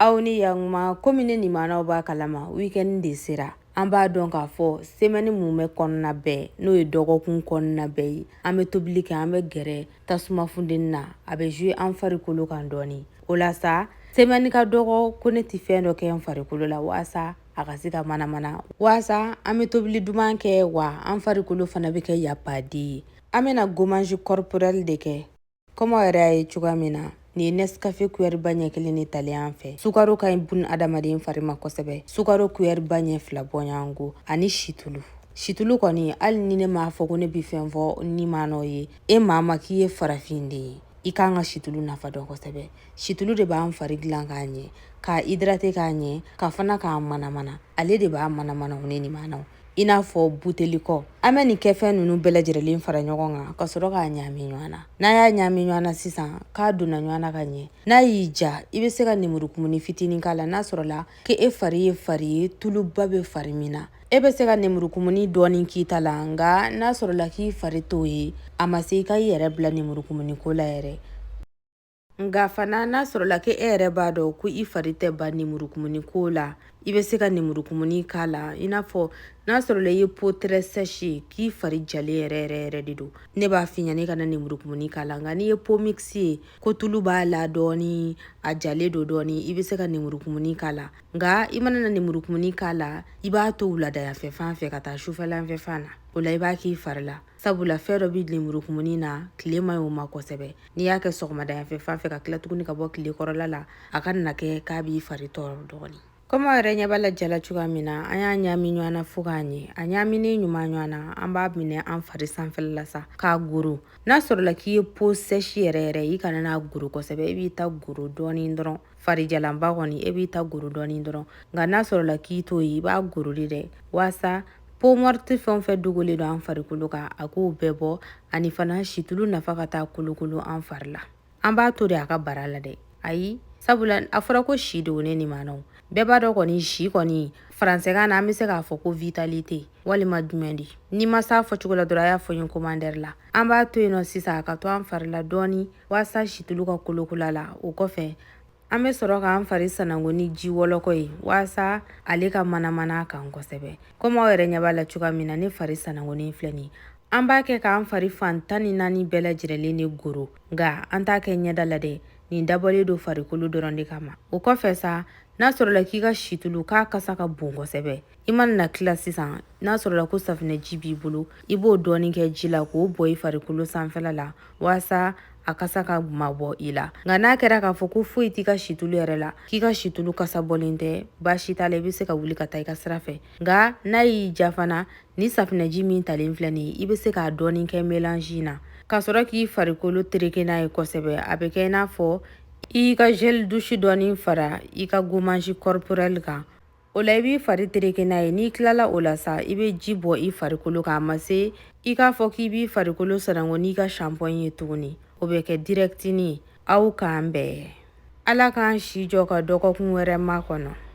Aw ni yanma komi ne nimanaw b'a kalama weekend de sera. An b'a dɔn k'a fɔ semaine mun bɛ kɔnɔna bɛɛ n'o ye dɔgɔkun kɔnɔna bɛɛ ye an bɛ tobili kɛ an bɛ gɛrɛ tasuma funteni na a bɛ jouer an farikolo kan dɔɔni. O la sa semaine ka dɔgɔ ko ne tɛ fɛn dɔ kɛ n farikolo la waasa a ka se ka manamana waasa an bɛ tobili duman kɛ wa an farikolo fana bɛ kɛ yapaden ye. An bɛna gommage corporel de kɛ comme aw yɛrɛ y'a ye cogoya min na. Ni ye Nescafe cuillère ba ɲɛ kelen de talen an fɛ. Sukaro ka ɲi bun adamaden fari ma kosɛbɛ. Sukaro cuillère ba ɲɛ 2 bɔɲɔgɔnko ani situlu. Situlu kɔni hali ni ne m'a fɔ ko ne bi fɛn fɔ ni maanɔ ye e maa ma k'i ye farafin de ye i kan ka situlu nafa dɔn kosɛbɛ. Situlu de b'an fari dilan k'a ɲɛ k'a hydrater k'a ɲɛ ka fana k'a manamana ale de b'a manamana ne ni maanaw i n'a fɔ buteli kɔ. An bɛ nin kɛ fɛn ninnu bɛɛ lajɛlen fara ɲɔgɔn kan ka sɔrɔ k'a ɲami ɲɔgɔn na. N'a y'a ɲami ɲɔgɔn na sisan k'a donna ɲɔgɔn na ka ɲɛ n'a y'i ja i bɛ se ka nemurukumuni fitinin k'a la n'a sɔrɔ la ke e fari ye fari ye tuluba bɛ fari min na e bɛ se ka nemurukumuni dɔɔni k'i ta la nka n'a sɔrɔ la k'i fari t'o ye a ma se i ka i yɛrɛ bila nemurukumuni ko la yɛrɛ. Nga fana n'a sɔrɔ la ke e yɛrɛ b'a dɔn ko i fari tɛ ba nemurukumuni ko la i bɛ se ka nemurukumuni k'a la i n'a fɔ n'a sɔrɔ la i ye peau très sèche k'i fari jalen yɛrɛ de don ne b'a f'i ɲɛna i kana nemurukumuni k'a la nka n'i ye peau mixte ye ko tulu b'a la dɔɔni a jalen don dɔɔni i bɛ se ka nemurukumuni k'a la nka i mana na nemurukumuni k'a la i b'a to wuladayafɛ fan fɛ ka taa sufɛlanfɛ fan na o la i b'a k'i fari la sabula fɛn dɔ bɛ nemurukumuni na tile ma y'o ma kosɛbɛ n'i y'a kɛ sɔgɔmadayafɛ fan fɛ ka tila tuguni ka bɔ tile kɔrɔla la a ka na kɛ k'a b'i fari tɔɔrɔ dɔɔni. Comme aw yɛrɛ ɲɛ b'a la jala cogoya min na an y'a ɲami ɲɔgɔn na fo k'a ɲɛ a ɲaminen ɲuman ɲɔgɔn na an b'a minɛ an fari sanfɛla la sa k'a goro n'a sɔrɔ la k'i ye peau sèche yɛrɛ i kana n'a goro kosɛbɛ e b'i ta goro dɔɔni dɔrɔn farijalanba kɔni e b'i ta goro dɔɔni dɔrɔn nka n'a sɔrɔ la k'i t'o ye i b'a goro de dɛ waasa peau morte fɛn o fɛn dogolen don an farikolo kan a k'o bɛɛ bɔ ani fana situlu nafa ka taa kolokolo an fari la an b'a to de a ka bara la dɛ ayi sabula a fɔra ko si de ne ni maanaw bɛɛ b'a dɔn kɔni si kɔni faransɛkan na an bɛ se k'a fɔ ko vitalité walima jumɛn de ni ma s'a fɔ cogo la dɔrɔn a y'a fɔ n ye commentaire la an b'a to yen nɔ sisan a ka to an fari la dɔɔni waasa situlu ka kolokolo la o kɔfɛ an bɛ sɔrɔ k'an fari sanango ni ji wɔlɔkɔ ye waasa ale ka manamana kan kosɛbɛ comme aw yɛrɛ ɲɛ b'a la cogoya min na ne fari sanangonin filɛ nin an b'a kɛ k'an fari fan 14 bɛɛ lajɛlen de goro nka an t'a kɛ ɲɛda la dɛ nin dabɔlen don farikolo dɔrɔn de kama o kɔfɛ sa n'a sɔrɔ la k'i ka situlu k'a kasa ka bon kosɛbɛ i mana na tila sisan n'a sɔrɔ la ko safinɛji b'i bolo i b'o dɔɔni kɛ ji la k'o bɔ i farikolo sanfɛla la waasa a kasa ka mabɔ i la nka n'a kɛra k'a fɔ ko foyi t'i ka situlu yɛrɛ la k'i ka situlu kasa bɔlen tɛ baasi t'a la i bɛ se ka wuli ka taa i ka sira fɛ nka n'a y'i ja fana ni safinɛji min talen filɛ nin ye i bɛ se k'a dɔɔni kɛ mélange na ka sɔrɔ k'i farikolo tereke n'a ye kosɛbɛ a bɛ kɛ i n'a fɔ i ka gel douche dɔɔni fara i ka gommage corporel kan o la i b'i fari tereke n'a ye n'i tilala o la sa i bɛ ji bɔ i farikolo kan a ma se i k'a fɔ k'i b'i farikolo sanango n'i ka shampoing ye tuguni o bɛ kɛ directini aw k'an bɛɛ ala k'an si jɔ ka dɔgɔkun wɛrɛ ma kɔnɔ.